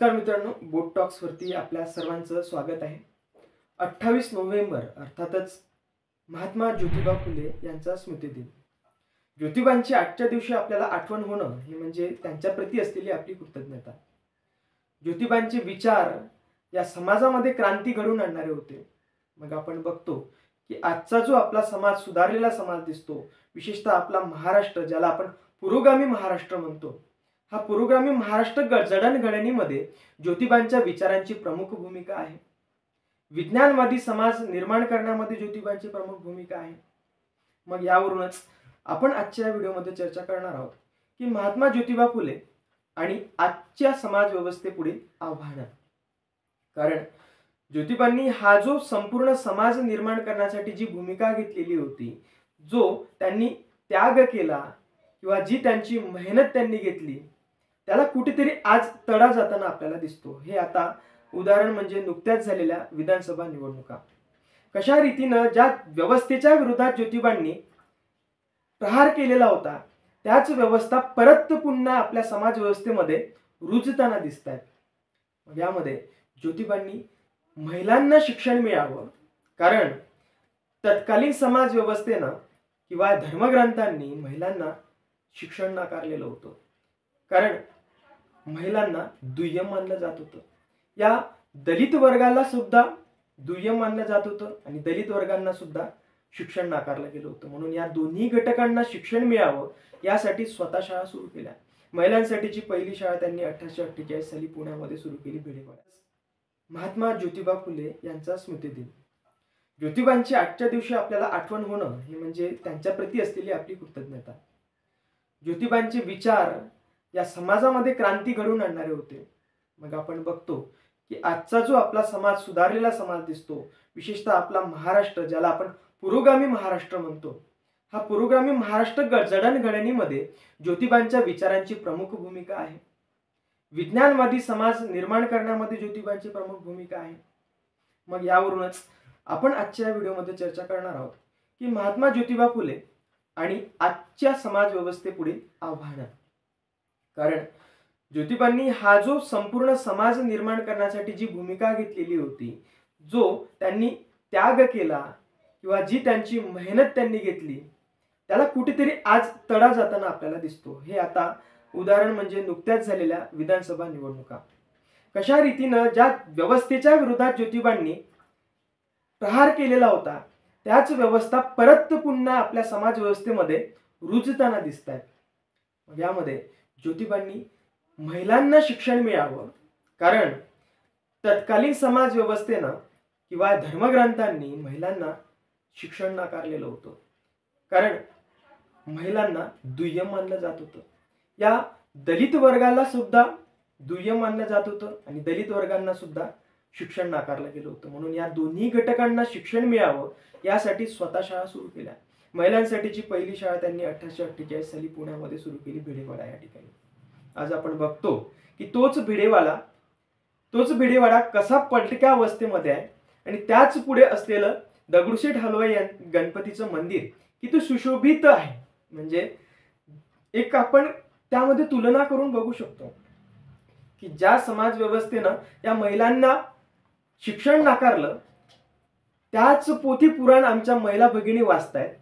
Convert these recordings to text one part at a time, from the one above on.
नमस्कार मित्रांनो, बोट टॉक्स वरती आपल्या सर्वांचं स्वागत आहे। 28 नोव्हेंबर अर्थातच महात्मा ज्योतिबा फुले यांचा स्मृतिदिन। ज्योतिबांची आजच्या दिवशी आपल्याला आठवण होणं हे म्हणजे त्यांच्याप्रती असलेली आपली कृतज्ञता। ज्योतिबांचे विचार या समाजामध्ये क्रांती घडवून आणणारे होते। मग आपण बघतो की आजचा जो आपला समाज सुधारलेला समाज दिसतो, विशेषतः आपला महाराष्ट्र ज्याला आपण पुरोगामी महाराष्ट्र म्हणतो, हा पुरोगामी महाराष्ट्र जडणघडणीमध्ये ज्योतिबांच्या विचारांची प्रमुख भूमिका आहे। विज्ञानवादी समाज निर्माण करण्यामध्ये ज्योतिबांची प्रमुख भूमिका आहे। मग यावरूनच आपण आजच्या व्हिडिओमध्ये चर्चा करणार आहोत की महात्मा ज्योतिबा फुले आणि आजच्या समाज व्यवस्थेपुढील आव्हानं। कारण ज्योतिबांनी हा जो संपूर्ण समाज निर्माण करण्यासाठी जी भूमिका घेतलेली होती, जो त्यांनी त्याग केला किंवा जी त्यांची मेहनत त्यांनी घेतली, त्याला कुठेतरी आज तडा जाताना आपल्याला दिसतो। हे आता उदाहरण म्हणजे नुकत्याच झालेल्या विधानसभा निवडणुका। कशा रीतीने ज्या व्यवस्थेच्या विरोधात ज्योतिबांनी प्रहार केलेला होता, त्याच व्यवस्था परत पुन्हा आपल्या समाज व्यवस्थेमध्ये रुजताना दिसतात। यामध्ये ज्योतिबांनी महिलांना शिक्षण मिळावं, कारण तत्कालीन समाज व्यवस्थेनं किंवा धर्मग्रंथांनी महिलांना शिक्षण नाकारलेलं होतं, कारण महिलांना दुय्यम मानलं जात होतं। या दलित वर्गाला सुद्धा दुय्यम मानलं जात होतं आणि दलित वर्गांना सुद्धा शिक्षण नाकारलं गेलं होतं। म्हणून या दोन्ही घटकांना शिक्षण मिळावं यासाठी स्वतः शाळा सुरू केल्या। महिलांसाठीची पहिली शाळा त्यांनी 1848 साली पुण्यामध्ये सुरू केली, भिडेवाड्यात। महात्मा ज्योतिबा फुले यांचा स्मृतिदिन। ज्योतिबांची आजच्या दिवशी आपल्याला आठवण होणं हे म्हणजे त्यांच्याप्रती असलेली आपली कृतज्ञता। ज्योतिबांचे विचार या समाजामध्ये क्रांती घडवून आणणारे होते। मग आपण बघतो की आजचा जो आपला समाज सुधारलेला समाज दिसतो, विशेषतः आपला महाराष्ट्र ज्याला आपण पुरोगामी महाराष्ट्र म्हणतो, हा पुरोगामी महाराष्ट्र जडणघडणीमध्ये ज्योतिबांच्या विचारांची प्रमुख भूमिका आहे। विज्ञानवादी समाज निर्माण करण्यामध्ये ज्योतिबांची प्रमुख भूमिका आहे। मग यावरूनच आपण आजच्या व्हिडिओमध्ये चर्चा करणार आहोत की महात्मा ज्योतिबा फुले आणि आजच्या समाज व्यवस्थेपुढील आव्हानं। कारण ज्योतिबांनी हा जो संपूर्ण समाज निर्माण करण्यासाठी जी भूमिका घेतलेली होती, जो त्यांनी त्याग केला किंवा जी त्यांची मेहनत त्यांनी घेतली, त्याला कुठेतरी आज तडा जाताना आपल्याला दिसतो। हे आता उदाहरण म्हणजे नुकत्याच झालेल्या विधानसभा निवडणुका। कशा रीतीने ज्या व्यवस्थेच्या विरोधात ज्योतिबांनी प्रहार केलेला होता, त्याच व्यवस्था परत पुन्हा आपल्या समाज व्यवस्थेमध्ये रुजताना दिसतात। यामध्ये ज्योतिबांनी महिलांना शिक्षण मिळावं, कारण तत्कालीन समाज व्यवस्थेनं किंवा धर्मग्रंथांनी महिलांना शिक्षण नाकारलेलं होतं, कारण महिलांना दुय्यम मानलं जात होतं। या दलित वर्गाला सुद्धा दुय्यम मानलं जात होतं आणि दलित वर्गांना सुद्धा शिक्षण नाकारलं गेलं होतं। म्हणून या दोन्ही घटकांना शिक्षण मिळावं यासाठी स्वतः शाळा सुरू केल्या। महिलांसाठीची पहिली शाळा त्यांनी 1848 साली पुण्यामध्ये सुरू केली, भिडेवाडा या ठिकाणी। आज आपण बघतो की तोच भिडेवाडा कसा पलटक्या अवस्थेमध्ये आहे आणि त्याच पुढे असलेलं दगडूशेठ हलवाई गणपतीचं मंदिर किती सुशोभित आहे। म्हणजे एक आपण त्यामध्ये तुलना करून बघू शकतो की ज्या समाज व्यवस्थेनं या महिलांना शिक्षण नाकारलं, त्याच पोथी पुराण आमच्या महिला भगिनी वाचतायत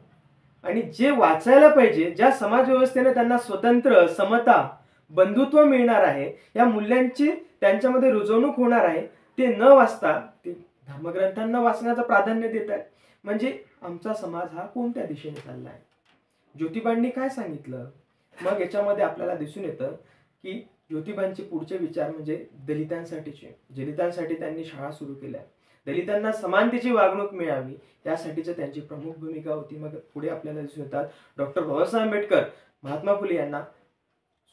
आणि जे वाचायला पाहिजे, ज्या समाज व्यवस्थेने त्यांना स्वतंत्र, समता, बंधुत्व मिळणार आहे, या मूल्यांची त्यांच्यामध्ये रुजवणूक होणार आहे, ते न वाचता ते धर्मग्रंथांना वाचण्याचं प्राधान्य देत आहेत। म्हणजे आमचा समाज हा कोणत्या दिशेने चालला आहे? ज्योतिबांनी काय सांगितलं? मग याच्यामध्ये आपल्याला दिसून येतं की ज्योतिबांचे पुढचे विचार म्हणजे दलितांसाठी त्यांनी शाळा सुरू केल्या। दलितांना समानतेची वागणूक मिळावी यासाठीच त्यांची प्रमुख भूमिका होती। मग पुढे आपल्याला दिसून येतात डॉक्टर बाबासाहेब आंबेडकर महात्मा फुले यांना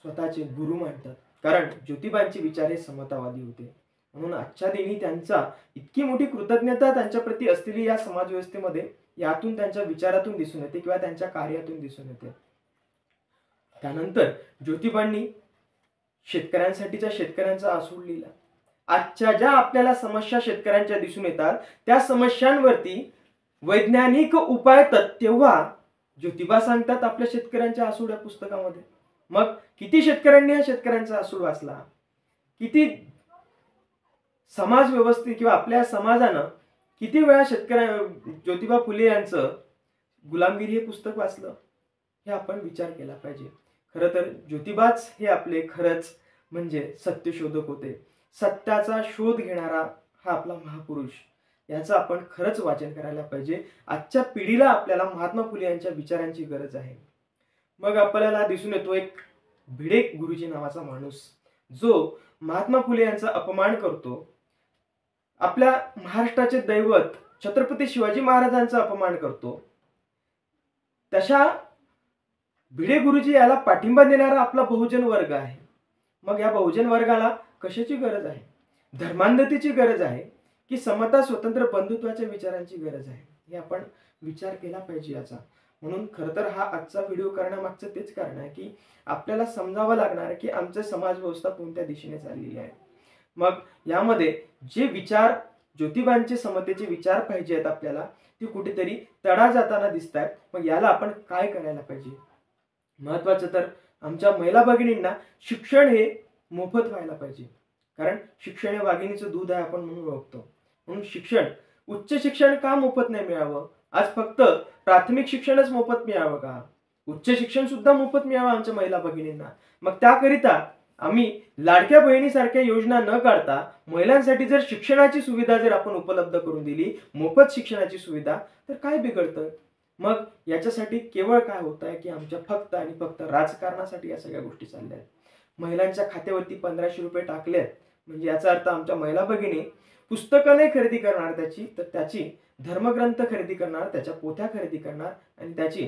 स्वतःचे गुरु मानतात, कारण ज्योतिबांचे विचार हे समतावादी होते। म्हणून आजच्या दिनी त्यांचा इतकी मोठी कृतज्ञता त्यांच्याप्रती असलेली या समाज व्यवस्थेमध्ये यातून त्यांच्या विचारातून दिसून येते किंवा त्यांच्या कार्यातून दिसून येते। त्यानंतर ज्योतिबांनी शेतकऱ्यांचा आसूड लिहिला। आजच्या ज्या आपल्याला समस्या शेतकऱ्यांच्या दिसून येतात, त्या समस्यांवरती वैज्ञानिक उपाय तेव्हा ज्योतिबा सांगतात आपल्या शेतकऱ्यांच्या आसूड या पुस्तकामध्ये। मग किती शेतकऱ्यांनी हा शेतकऱ्यांचा आसूड वाचला, किती समाज व्यवस्थेत किंवा आपल्या समाजानं किती वेळा ज्योतिबा फुले यांचं गुलामगिरी हे पुस्तक वाचलं, हे आपण विचार केला पाहिजे. खरं तर ज्योतिबाच हे आपले खरंच म्हणजे सत्यशोधक होते. सत्याचा शोध घेणारा हा आपला महापुरुष, याचं आपण खरंच वाचन करायला पाहिजे. आजच्या पिढीला आपल्याला महात्मा फुले यांच्या विचारांची गरज आहे. मग आपल्याला दिसून येतो एक भिडे गुरुजी नावाचा माणूस, जो महात्मा फुले यांचा अपमान करतो, आपल्या महाराष्ट्राचे दैवत छत्रपती शिवाजी महाराजांचा अपमान करतो. तशा भिडे गुरुजी याला पाठिंबा देणारा आपला बहुजन वर्ग आहे. मग या बहुजन वर्गाला कशाची गरज आहे? धर्मांधतेची गरज आहे की समता स्वतंत्र बंधुत्वाच्या विचारांची गरज आहे? हे आपण विचार केला पाहिजे याचा. म्हणून खरं तर हा आजचा व्हिडिओ करण्यामागचं तेच कारण आहे की आपल्याला समजावं लागणार आहे की आमचं समाज व्यवस्था कोणत्या दिशेने चाललेली आहे. मग यामध्ये जे विचार ज्योतिबांचे समतेचे विचार पाहिजे आहेत आपल्याला, ते कुठेतरी तडा जाताना दिसत आहेत. मग याला आपण काय करायला पाहिजे? महत्वाचं तर आमच्या महिला भगिनींना शिक्षण हे मोफत व्हायला पाहिजे. कारण शिक्षण हे वाघिणीचं दूध आहे आपण म्हणून ओळखतो. म्हणून शिक्षण, उच्च शिक्षण का मोफत नाही मिळावं? आज फक्त प्राथमिक शिक्षणच मोफत मिळावं का? उच्च शिक्षण सुद्धा मोफत मिळावं आमच्या महिला भगिनींना. मग त्याकरिता आम्ही लाडक्या बहिणीसारख्या योजना न काढता महिलांसाठी जर शिक्षणाची सुविधा जर आपण उपलब्ध करून दिली, मोफत शिक्षणाची सुविधा, तर काय बिघडतं? मग याच्यासाठी केवळ काय होत आहे की आमच्या फक्त आणि फक्त राजकारणासाठी या सगळ्या गोष्टी चालल्या आहेत. महिलांच्या खात्यावरती 1500 रुपये टाकलेत म्हणजे याचा अर्थ आमच्या महिला भगिनी पुस्तकं नाही खरेदी करणार त्याची, तर त्याची धर्मग्रंथ खरेदी करणार, त्याच्या पोथ्या खरेदी करणार आणि त्याची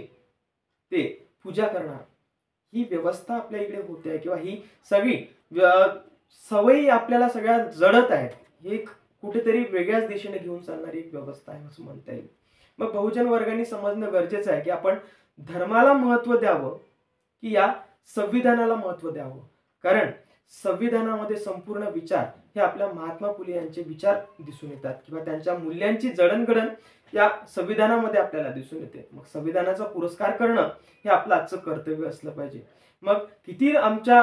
ते पूजा करणार. ही व्यवस्था आपल्या इकडे होते किंवा ही सगळी सवयी आपल्याला सगळ्या जडत आहेत. हे कुठेतरी वेगळ्याच दिशेने घेऊन चालणारी एक व्यवस्था आहे असं म्हणता येईल. मग बहुजन वर्गाने समजणं गरजेचं आहे की आपण धर्माला महत्त्व द्यावं की या संविधानाला महत्त्व द्यावं. कारण संविधानामध्ये संपूर्ण विचार हे आपल्या महात्मा फुले यांचे विचार दिसून येतात किंवा त्यांच्या मूल्यांची जडणघडण या संविधानामध्ये आपल्याला दिसून येते. मग संविधानाचा पुरस्कार करणं हे आपलं आजचं कर्तव्य असलं पाहिजे. मग किती आमच्या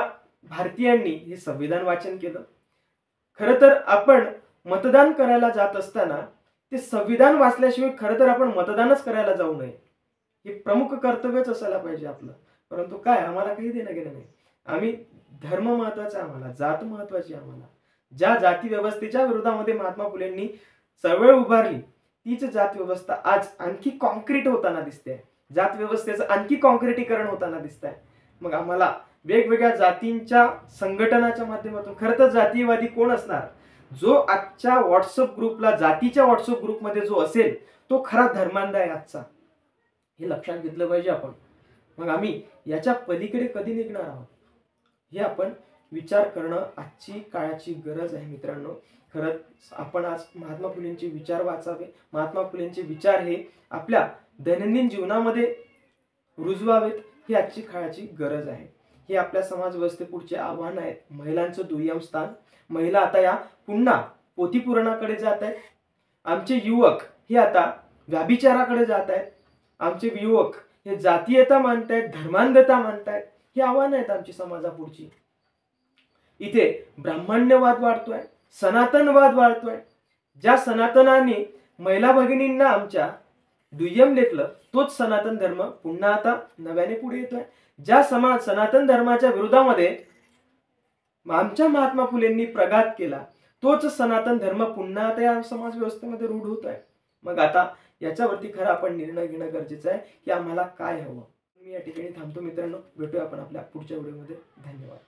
भारतीयांनी हे संविधान वाचन केलं? खरं तर आपण मतदान करायला जात असताना ते संविधान वाचल्याशिवाय खरं तर आपण मतदानच करायला जाऊ नये, हे प्रमुख कर्तव्यच असायला पाहिजे आपलं. परंतु काय, आम्हाला काही देणं घेणं नाही. आम्ही धर्म महत्वाचा, आम्हाला जात महत्वाची. आम्हाला ज्या जाती व्यवस्थेच्या विरोधामध्ये महात्मा फुलेंनी चळवळ उभारली, तीच जात व्यवस्था आज आणखी कॉन्क्रीट होताना दिसते. जात व्यवस्थेचं आणखी कॉन्क्रिटीकरण होताना दिसत आहे. मग आम्हाला वेगवेगळ्या जातींच्या संघटनाच्या माध्यमातून, खरं तर जातीयवादी कोण असणार? जो आजच्या व्हॉट्सअप ग्रुपला, जातीच्या व्हॉट्सअप ग्रुपमध्ये जो असेल तो खरा धर्मांध आहे आजचा. हे लक्षात घेतलं पाहिजे आपण. मग आम्ही याच्या पलीकडे कधी निघणार आहोत हे आपण विचार करणं आजची काळाची गरज आहे मित्रांनो. खरंच आपण आज महात्मा फुलेंचे विचार वाचावे. महात्मा फुलेंचे विचार हे आपल्या दैनंदिन जीवनामध्ये रुजवावेत, ही आजची काळाची गरज आहे. हे आपल्या समाज व्यवस्थेपुढचे आव्हान आहेत. महिलांचं दुय्यम स्थान. महिला आता या पुन्हा पोथीपुराणाकडे जात आहेत. आमचे युवक हे आता व्याभिचाराकडे जात आहेत. आमचे युवक हे जातीयता मानतायत, धर्मांधता मानतायत. ही आव्हानं आहेत आमची समाजापुढची. इथे ब्राह्मण्यवाद वाढतोय, सनातनवाद वाढतोय. ज्या सनातनाने महिला भगिनींना आमच्या दुय्यम लेखलं, तोच सनातन धर्म पुन्हा आता नव्याने पुढे येतोय. ज्या सनातन धर्माच्या विरोधामध्ये आमच्या महात्मा फुलेंनी प्रघात केला, तोच सनातन धर्म पुन्हा आता या समाज व्यवस्थेमध्ये रूढ होत आहे. मग आता याच्यावरती खरं आपण निर्णय घेणं गरजेचं आहे की आम्हाला काय हवं. मी या ठिकाणी थांबतो मित्रांनो. भेटूया आपण आपल्या पुढच्या व्हिडिओमध्ये. धन्यवाद.